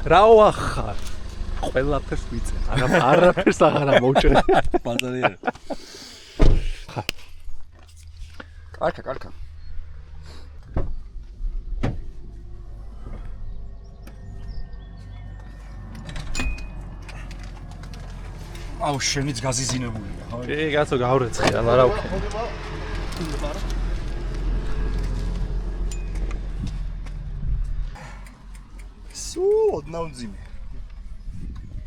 რა ვახარ? ყველაფერს ვიწე. არაფერს აღარ მოვჭრე. ბაზარია. კარგა. აუ შენიც გაზიზინებულია, ხო? კი, კაცო გავრეცხი, არა უკე. სუ ოდნავძიმე.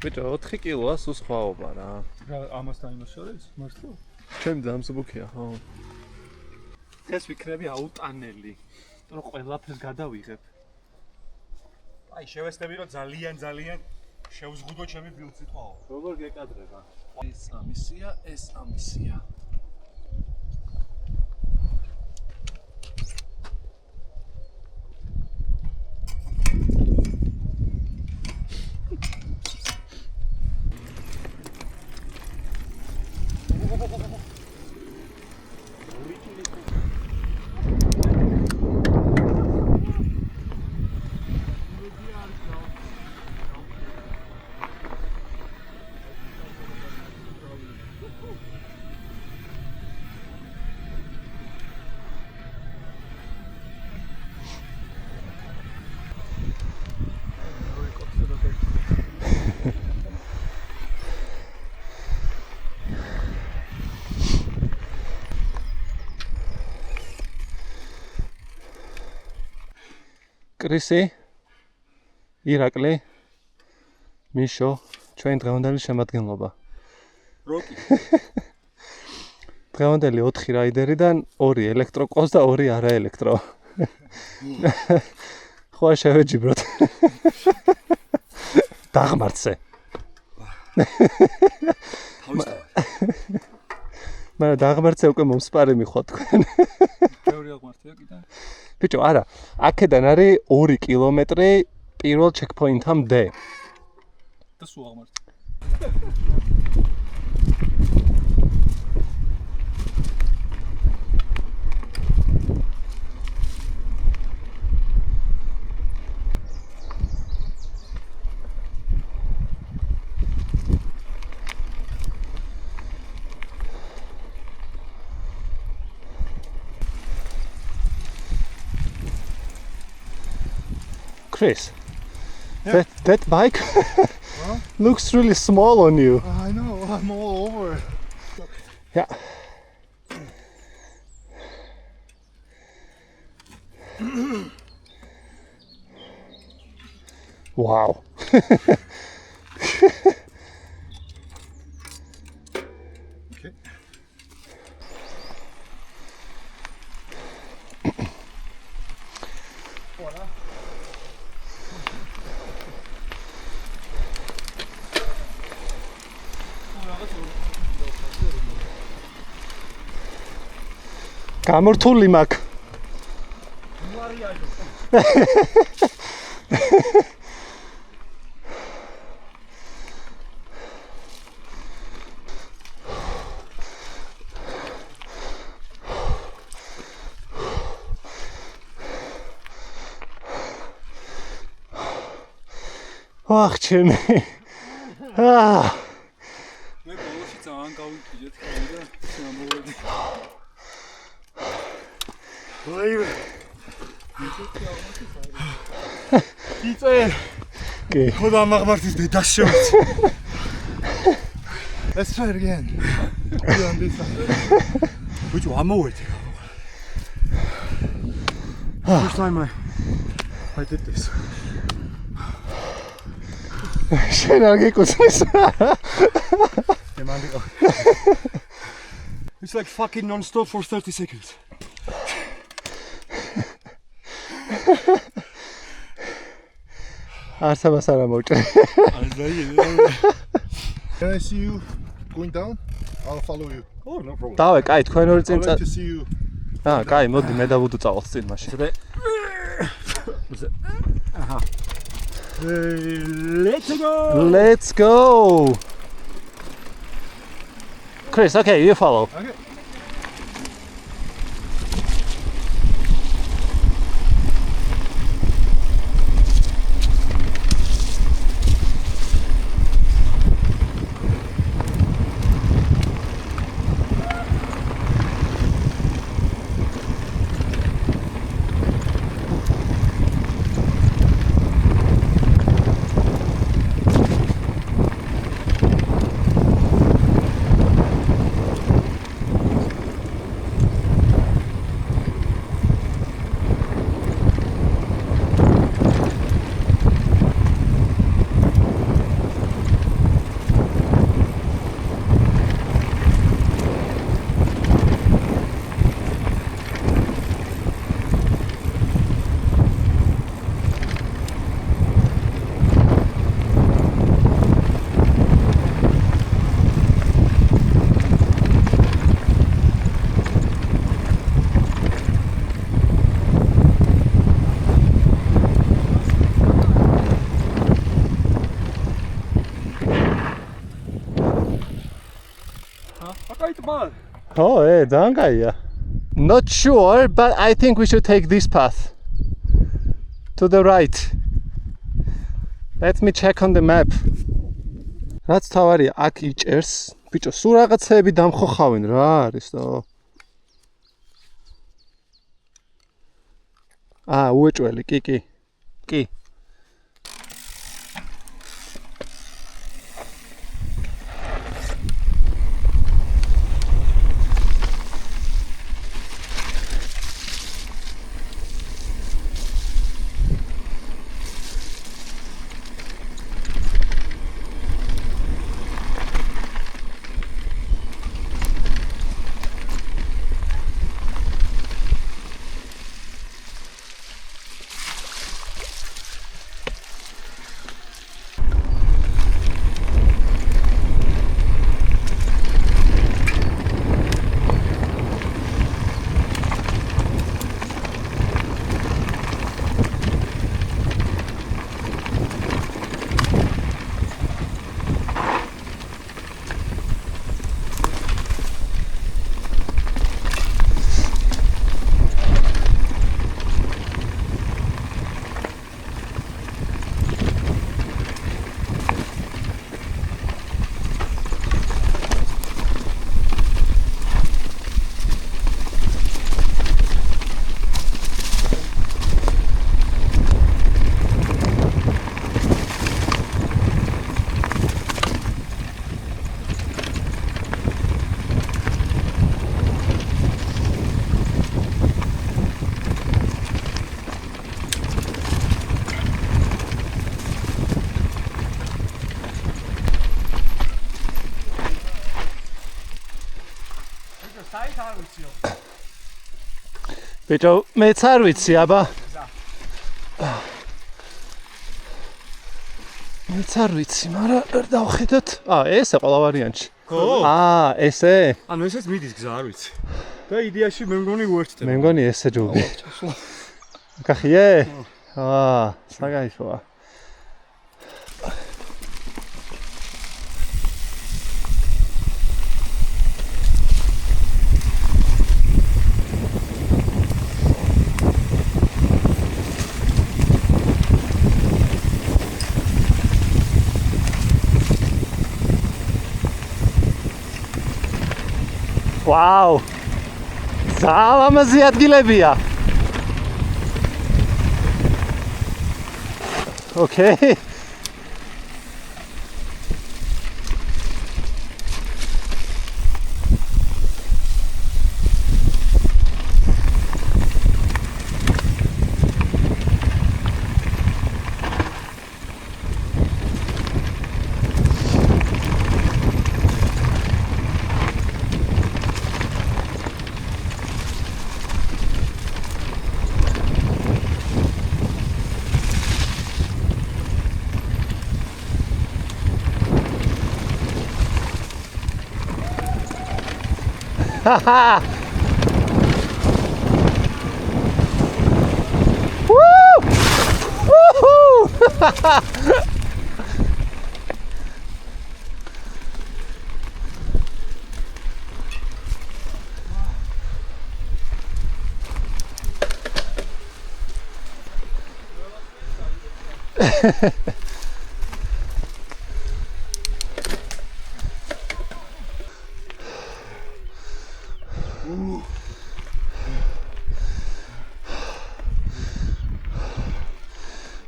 ბიჭო 4 კილოა სულ სხვაობა რა. რა ამასთან იმას შორის? მართლა? ჩემ დამსუბუქია, ხო. ეს ვიქნები აუტანელი. რომ ყველაფერს გადავიღებ. აი შევესწრები რომ ძალიან შევზღუდო ჩემი ბილწითვაო. როგორ გეკადრება? ეს ამისია. კრისი, ირაკლი, მიშო, ჩვენ დღევანდელი შემადგენლობა. როკი. დღევანდელი 4 რაიდერიდან 2 ელექტროკოს და 2 არაელექტრო. ხო შევეჯიბროთ. დაღმართზე. მაგრამ დაღმართზე უკვე მომსპარი მიხვა თქვენ. ბევრი აღმართია კიდე. ბიჭო, არა, აქედან არის 2 კილომეტრი პირველ ჩეკპოინტამდე. და სულ აღმართი. Chris, that bike looks really small on you. I know, I'm all over. Yeah. Wow. Okay. გამორთული მაქვს. Ах, ჩემი. მე ბოლოში ძალიან გავიკიჯეთ ხელი და შემოვედი. Leave. Იცე. კი. ხოდა მაგმართის დედას შევიცი. Let's try it again. On this side. Which one more? First time I did this. შენ არ გეკოცნეს. It's like fucking non-stop for 30 seconds. არსებას არ მოვჭრე. Can I see you going down? I'll follow you. Oh, no problem. დავე, კაი, თქვენ ორი წინ I'd like to see you. კაი, მოდი მე და ვუდუ წავალთ წინ მაშინ. Aha. Let's go. Let's go. Chris, okay, you follow. Okay. კაი თმა. Oh, ძალიან კაია. Not sure, but I think we should take this path. To the right. Let me check on the map. რაც თავარია, აქ იჭერს. ბიჭო, სულ რაღაცეები დამხოხავენ რა არის თო. უეჭველი, კი. კი. ბიჭო, მეც არ ვიცი, აბა. მეც არ ვიცი, მაგრამ დავხედოთ. ესე ყველა ვარიანტში. ხო? ესე? ანუ ესეც მიდის გზა, არ ვიცი. და იდეაში მე მგონი უერთდება. მე მგონი ესე ჯობი. კახიე? საგაიშოა. Wow! Zalamazi adgilebiya. Okay. Haha! Woo! Woohoo!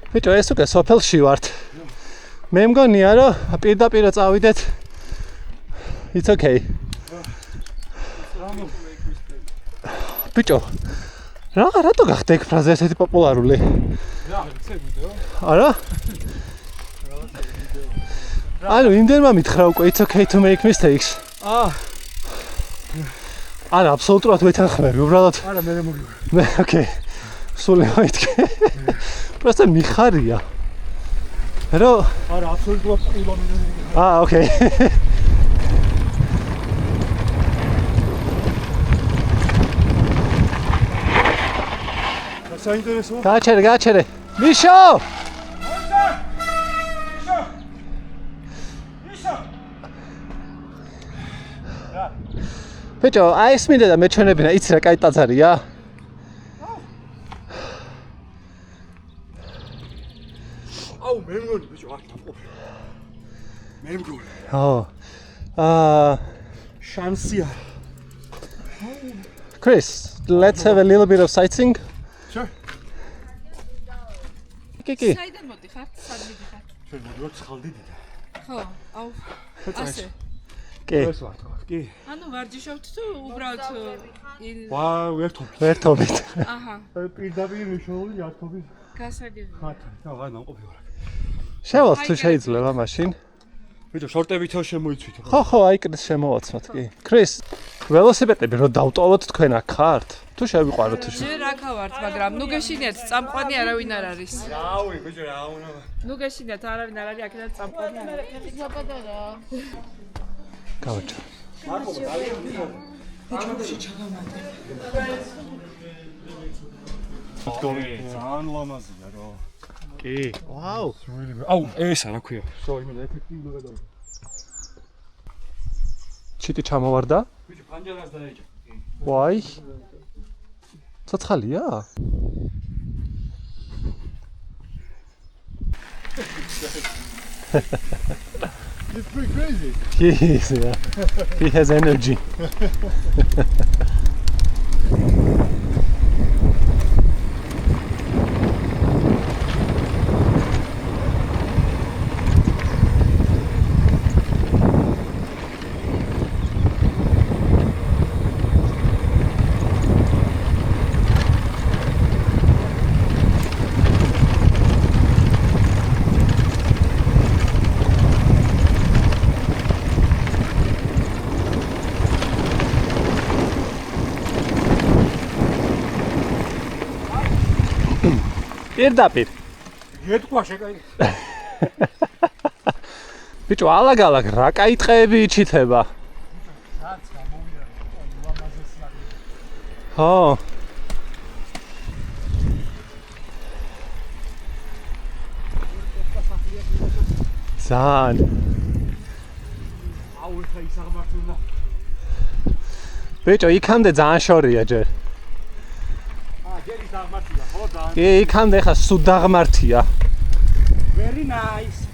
ბიჭო, ეს უკვე სოფელში ვართ. მე მგონია, რომ პირდაპირ წავიდეთ. It's okay. ბიჭო, რატო გახდა ეგ ფრაზა ესეთი პოპულარული? რა, ვიცი ვიდეო? არა? ანუ იმდენმა მითხრა უკვე it's okay to make mistakes. არა, აბსოლუტურად ვეთანხმები, უბრალოდ. არა, მე მოგიყვება. მე, okay. სულ მეთქე. Просто მიხარია. Რო არა, აბსოლუტურად ყურამი. okay. საინტერესოა. გაჩერე. მიშო! ბიჭო, აი ეს მინდა და მე ჩვენებინა, იცი რა, კაი ტაძარია? აუ, მე მგონი ბიჭო, არ დაყოფი. მე მგონი. შანსია. Chris, let's have a little bit of sightseeing. Sure. კი. საიდან მოდიხართ? სად მიდიხართ? ჩვენ მოდივართ ცხალდიდიდან. ხო, აუ. ასე. კი. ეს ვარ თქო. კი. ანუ ვარჯიშობთ თუ უბრალოდ ვაუ, ერთობით. ერთობით. აჰა, პირდაპირ მიშოული ერთობით. გასაგები. ხათა, რა ნამყოფი ვარ. შევალთ თუ შეიძლება მაშინ. ბიჭო, შორტებითო შემოიცვითო. ხო, აი კრეს შემოვაცმოთ, კი. Chris, ველოსიპედები რო დავტოვოთ თქვენ აქ ხართ? თუ შევიყვანოთ თუ ჯერ აქ ვართ, მაგრამ ნუ გეშინიათ, წამყვანი არავინ არ არის. რაუი, ბიჭო, რა უნდა. ნუ გეშინიათ, არავინ არ არის, აქედან წამყვანი არ არის. გავაჩ. ძალიან ლამაზია რა. კი. ვაუ. აუ, ესა რა ქვია? სოი, მე ეფექტიურად გადავ. ჩიტი ჩამოვარდა? ბიჭო, პანჯარას დაეჭა. ვაი. ცოცხალია? It's pretty crazy. He is, yeah. He has energy. პირდაპირ. ეთქვა შეკაი. ბიჭო, ალაგ-ალაგ რა კაი ტყეები იჩითება. ხო. ძალიან. აუ, ეხა ის აღმართულა. ბიჭო, იქამდე ძალიან შორია ჯერ. ჯერ ის აღმართულა, ხო ძალიან. კი, იქამდე ხა სულ დაღმართია. Very nice.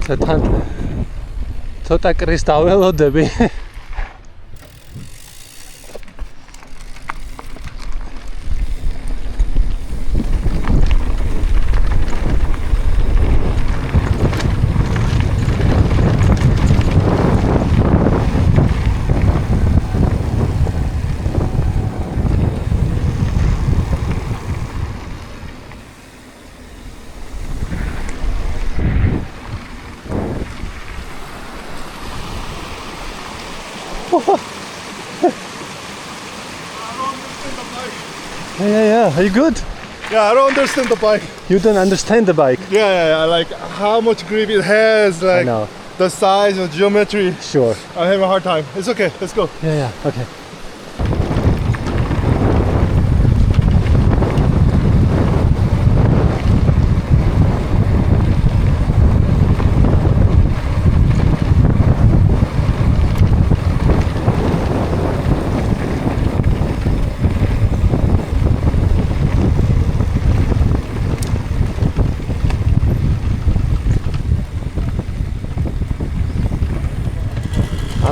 თან ცოტა კრის დაველოდები. Yeah. Are you good? Yeah, I don't understand the bike. You don't understand the bike. Yeah, like how much grip it has, I like know. the size of geometry. Sure. I'm having a hard time. It's okay, let's go. Yeah, okay.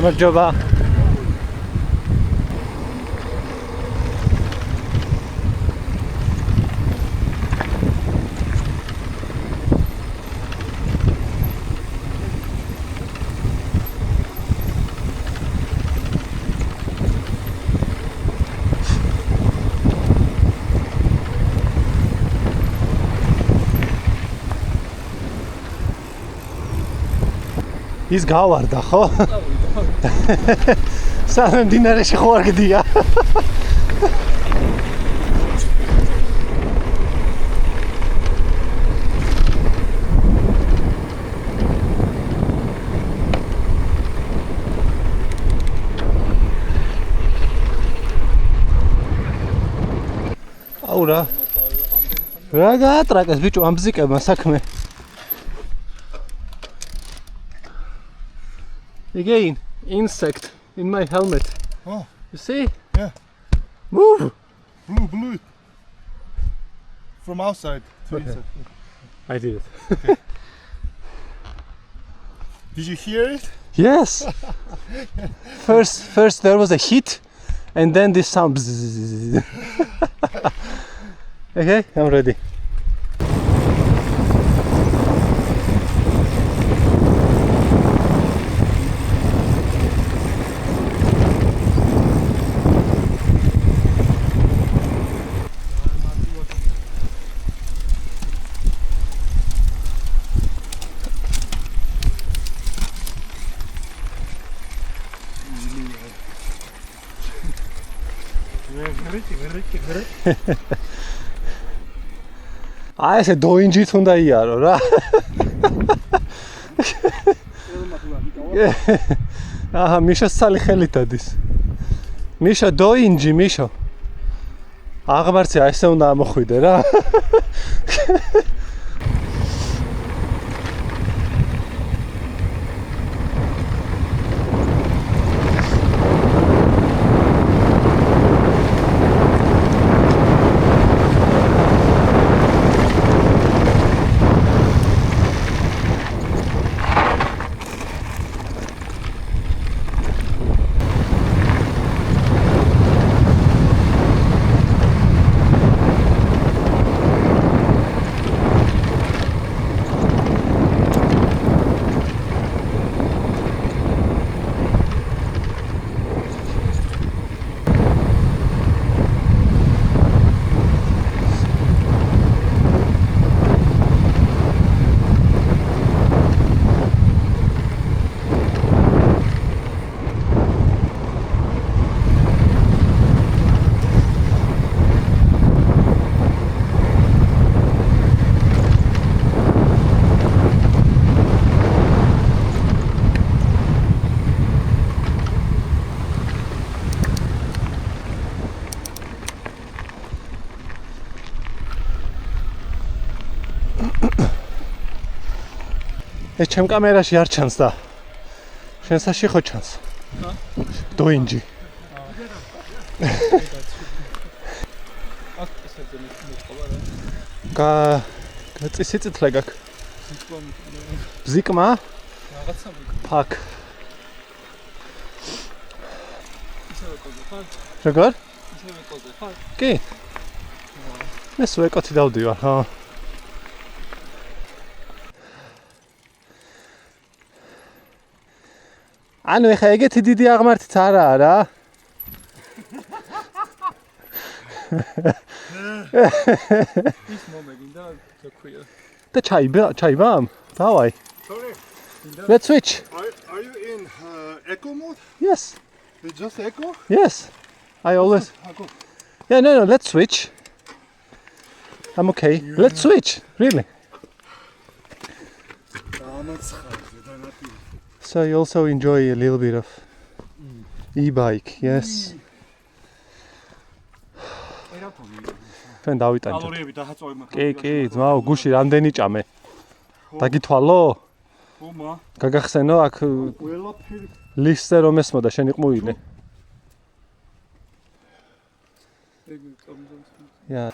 გამარჯობა. ის გავარდა, ხო? სანამ დინარეში ხო არ გდია. აუ რა გაატრაკეს ბიჭო ამ ბზიკებმა საქმე. Again, insect in my helmet. Oh, You see? yeah. Move! Blue. From outside to inside. I did it. Did you hear it? Yes! First there was a hit and then this sound. Bzzz. Okay, I'm ready. აი ესე დოინჯით უნდა იარო რა. აჰა, მიშა სალი ხელით დადის. მიშა დოინჯი, მიშო. აღმარცია, ესე უნდა ამოხვიდე რა. ეს ჩემ კამერაში არ ჩანს და შენსაში ხო ჩანს? დოინჯი. გაწისიწითლე გაქვს. ბზიკმა? რაღაცა ფაკ. ისევე კოზე ხარ? როგორ? ისევე კოზე ხარ? კი. მე სვეკოთი დავდივარ, ხო? ანუ ეხა ეგეთი დიდი აღმართიც არაა რა. ის მომეგინდა თქვია. და ჩაიბამ? დავაი. Sorry, Let's switch. are you in echo mode? Yes. It's just echo? Yes. I always. Go. Yeah, no, let's switch. I'm okay. Let's switch. Really. So you also enjoy a little bit of e-bike, yes. ჩვენ დავიტანჯეთ. კალორიები დააწოვე მაგ. კი, ძმაო, გუში რამდენი ჭამე? დაგითვალო? ხომა. გაგახსენო აქ ყველაფერი. ლისტზე რომ ესმოდა შენ იყმუილე. Ja.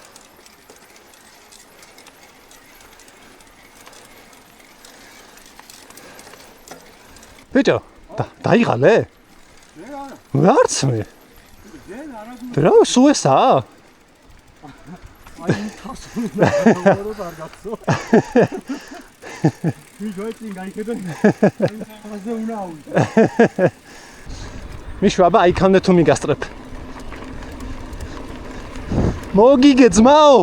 ბიჭო, დაიღალე? არც მე. რა სუესა? აი თავს უნდა არ გაცო. ვიჯოიტინგ აიხედო. ასე უნდა ავიდე. მიშვაბა აიქამდე თუ მიგასწრებ. მოგიგე ძმაო.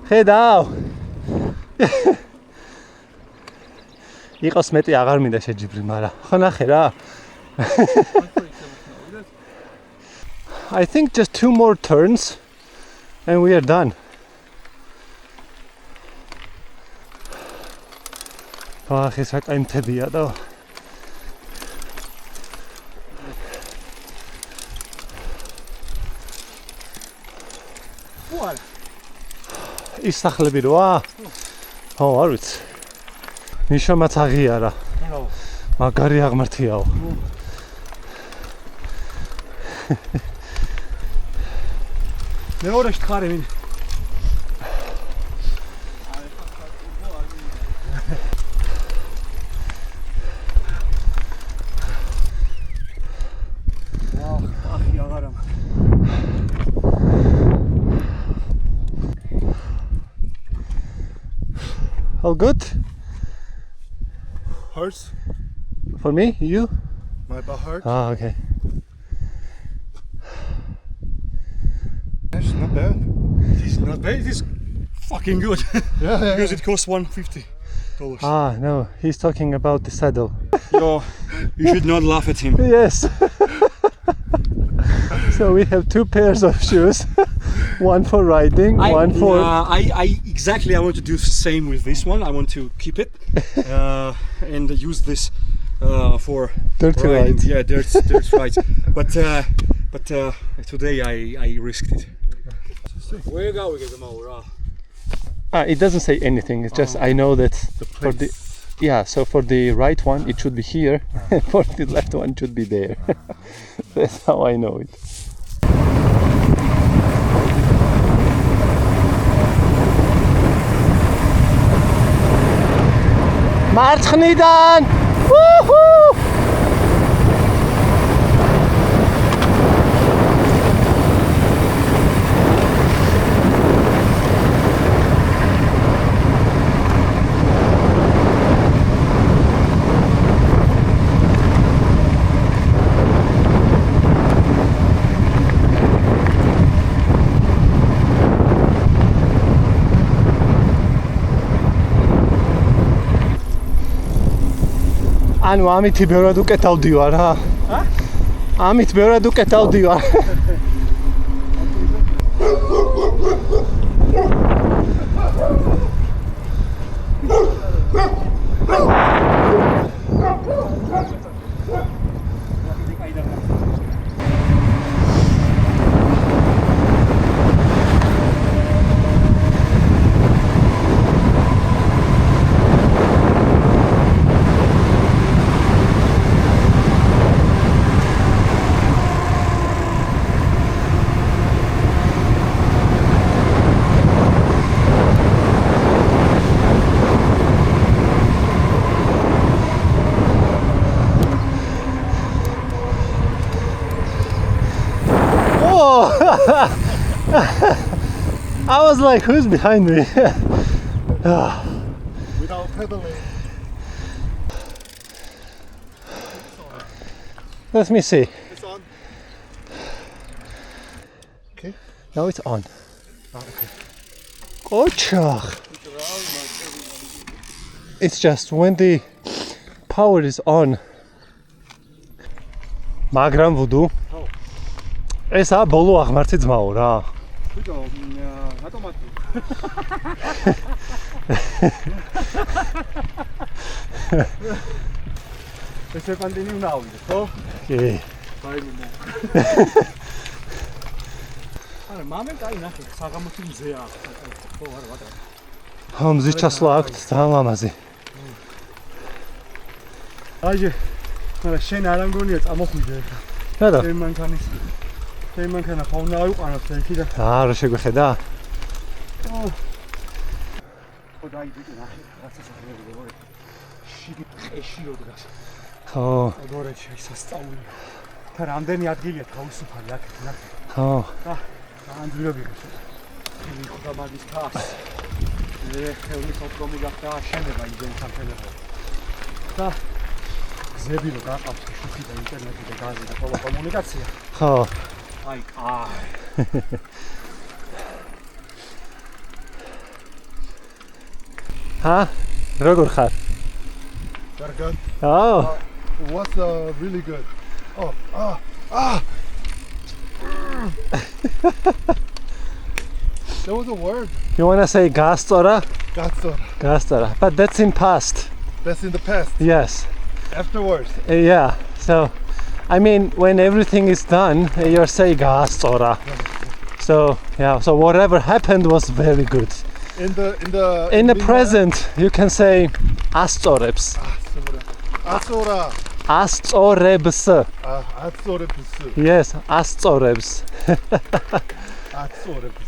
ხედავ. იყოს მეტი აღარ მინდა შეჯიბრი, მაგრამ ხო ნახე რა. I think just 2 more turns and we are done. Ah, ეს საკაი მთებია და ვუალ. ის სახლები როა? ხო, არ ვიცი. ნიშომაც აღიარა. მაგარი აღმართიაო. მეორეში თხარი მინდა. ახი აღარა. All good? Hurts? For me? You? My butt hurts? Ah, okay. That's not bad. This is not bad. This is fucking good. Yeah. Because it costs $150. Ah, no, he's talking about the saddle. You should not laugh at him. Yes. So we have 2 pairs of shoes. One for riding, one for... I exactly. I want to do the same with this one. I want to keep it and use this for Dirty riding. rides. Yeah, dirt rides. But today I risked it. Where go we get them all? It doesn't say anything. It's just I know that for the so for the right one it should be here, and for the left one it should be there. That's how I know it. მარცხნიდან! Woohoo! ანუ ამითი ბევრად უკეთავდივარ რა. ამით ბევრად უკეთავდივარ. I was like, who's behind me? Without pedaling. Let me see. It's on. Okay. Now it's on. Okay. Kochach. It's just when the power is on. Magram voodoo. ესაა ბოლო აღმართი ძმაო რა. ბიჭო, რატომატი? ეს სერპანტინი უნდა ავიდეთ, ხო? კი. დაიმუნე. არა, მამენ კაი ნახე, საღამოთი მზეა. ხო, არა, ვატა. მზის ჩასვლა აქვს ძალიან ლამაზი. აიე, მაგრამ შენ არ ამგონია წამოხვიდე. რა? შენ მანქანა ხო უნდა აიყვანოს ერთი და რა შეგვეხედა? ხო დაიჭირე ნახე, რაცა სახელი როგორი. შვიდი ყეში რო დგას. ხო. როგორი შესასწავლია. და რამდენი ადგილია თავისუფალი აქეთ ნახე. ხო. და ანძურები ხარ. იგი ხოდა მაგის თავს. ხელის ოთხომი გახდა შენება იძენ სამფერებო. და გზები რო გაყავს შუქი და ინტერნეტი და გაზი და ყველა კომუნიკაცია. ხო. აი, როგორ ხარ? Dargan. Oh. What's really good? Oh, That was a word. You want to say gastora? Gatsor. Gastora. But that's in past. That's in the past. Yes. Afterwards. Yeah. So, I mean, when everything is done, you're saying gastora. So, yeah. So whatever happened was very good. In the present, you can say astorebs. Asora. Astorebs. Atsorebs. Yes, astorebs. Atsorebs.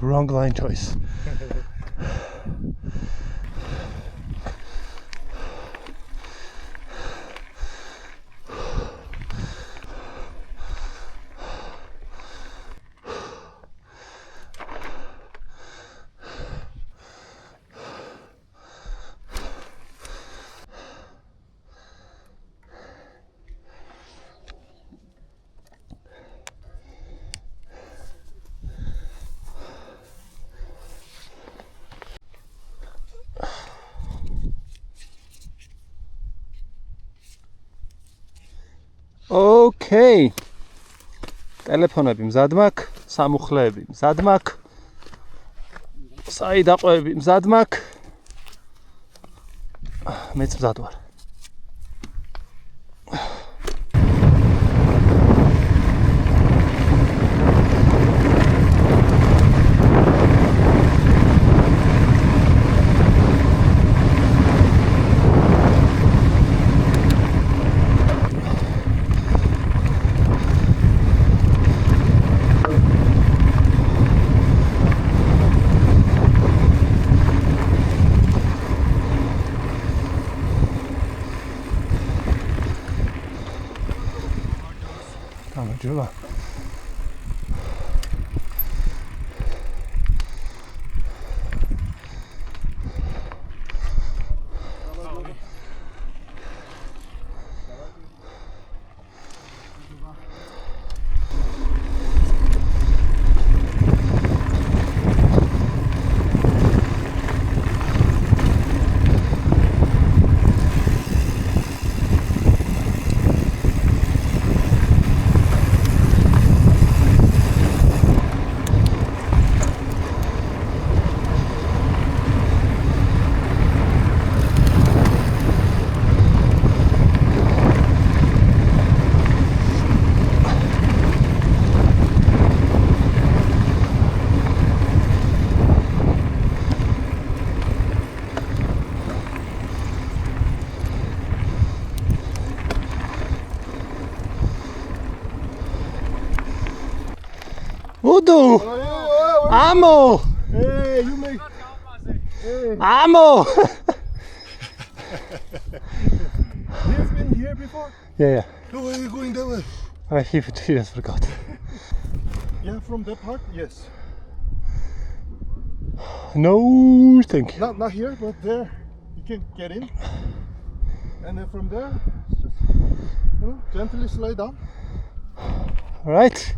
Wrong line choice. Okay. ტელეფონები მზად მაქვს, სამუხლეები მზად მაქვს. საიდაყვები მზად მაქვს. მეც მზად ვარ. Voodoo! Amo! Hey, you make. Amo! You've been here before? Yeah. No, where are you going that way? He just forgot. Yeah, from that part? Yes. No, thank you. Not here, but there. You can get in. And then from there, just gently slide down. All right.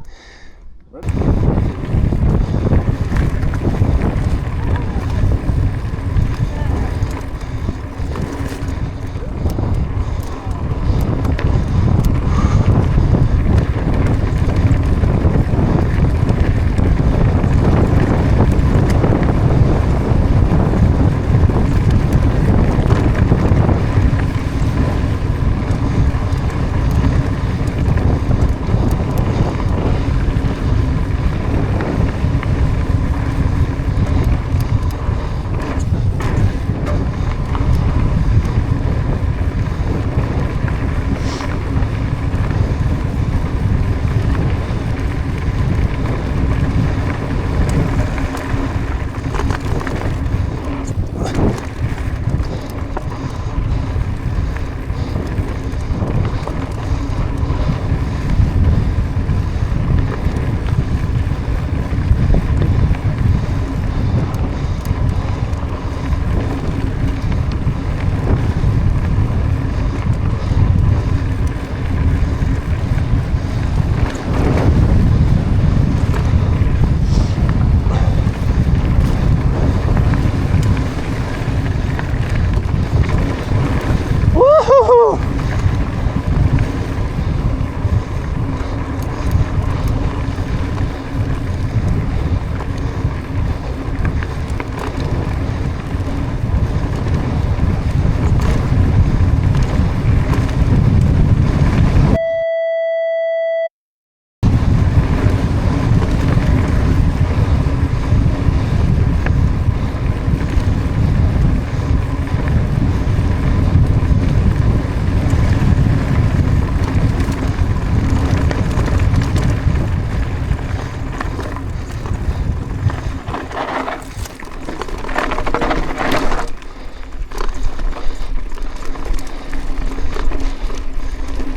Woohoo!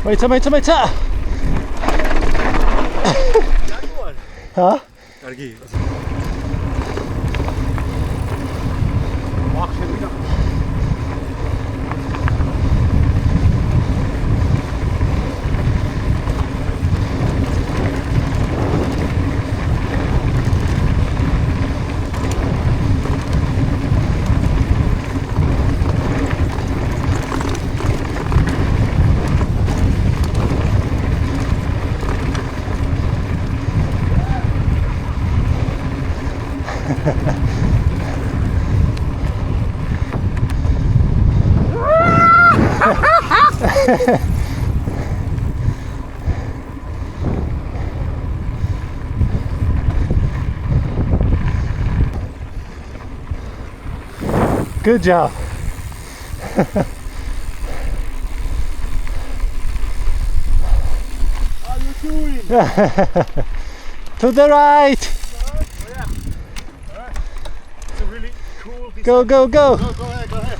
Wait, Huh? 여기. Good job. How are you doing? To the right. It's a really cool descent. Go, go, go. Go ahead, go ahead.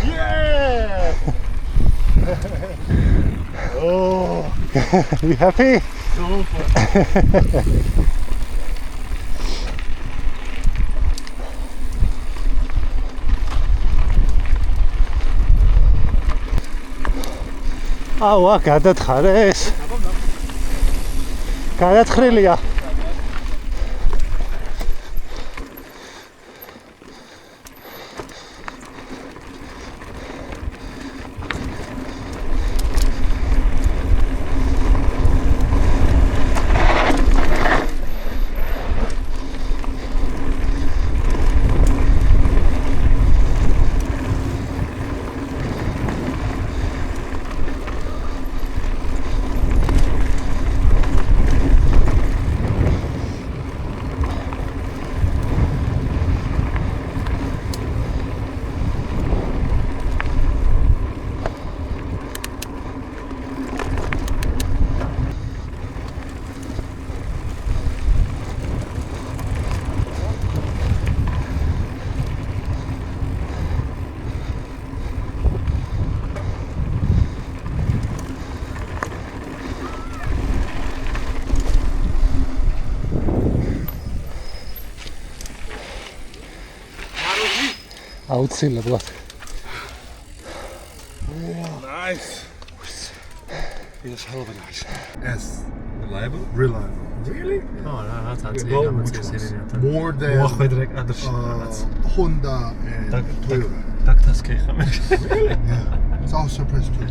Yeah! Oh, You happy? so fun. აუა, გადათხარეს. გადათხრილია. აუცილებლად. Nice. Yes, hell of a nice. Yes. Reliable? Reliable. Really? More than Honda and Toyota. დაგთასკე ხა მე. Really? Yeah. I was surprised too.